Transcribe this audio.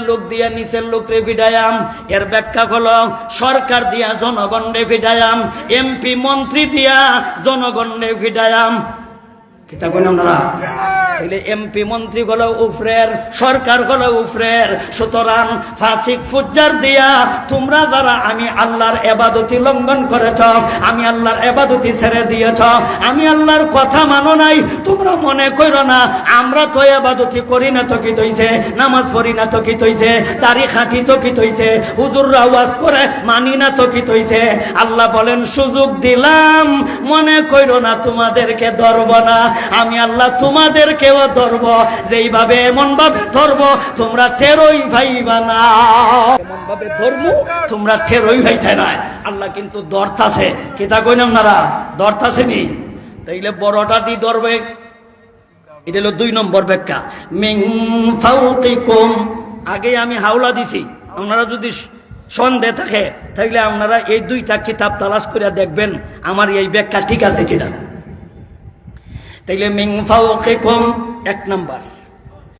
লোক দিয়া নিচের লোক রে ভিডায়াম, এর ব্যাখ্যা হলো সরকার দিয়া জনগণ রে ভিডায়াম, এমপি মন্ত্রী দিয়া জনগণ রে ভিডায়াম। কিতা কইন আপনারা? তাইলে এমপি মন্ত্রী গুলো উফরের, সরকার গুলো উফরের। সুতরাং ফাসিক ফুজ্জার দিয়া তোমরা যারা আমি আল্লাহর ইবাদতি লঙ্ঘন করেছ, আমি আল্লাহর ইবাদতি ছেড়ে দিয়েছ, আমি আল্লাহর কথা মানো নাই, তোমরা মনে করো না আমরা তো ইবাদতি করি না তো কি তৈছে, নামাজ পড়ি না তো কি তৈছে, দাড়ি খাঁটি তো কি তৈছে, হুজুররা ওয়াজ করে মানি না তো কি তৈছে। আল্লাহ বলেন সুযোগ দিলাম, মনে করো না তোমাদেরকে ধরব না, আমি আল্লাহ তোমাদেরকেও ধরব, যেইভাবে এমন ভাবে ধরব তোমরা টেরই ভাইবা না, এমন ভাবে ধরব তোমরা টেরই ভাইতে না। আল্লাহ কিন্তু ধরতাছে, কিতা কইন আপনারা? ধরতাছে নি? তাইলে বড়টা দি ধরবে। এটা হলো 2 নম্বর ব্যাখ্যা। মিন ফাওকিকুম, আগে আমি হাওলা দিছি, আপনারা যদি সন্দেহ থাকে তাহলে আপনারা এই 2টা কিতাব তালাশ করে দেখবেন আমার এই ব্যাখ্যা ঠিক আছে কিনা। তাইলে মিন ফাওকিকুম 1 নম্বর।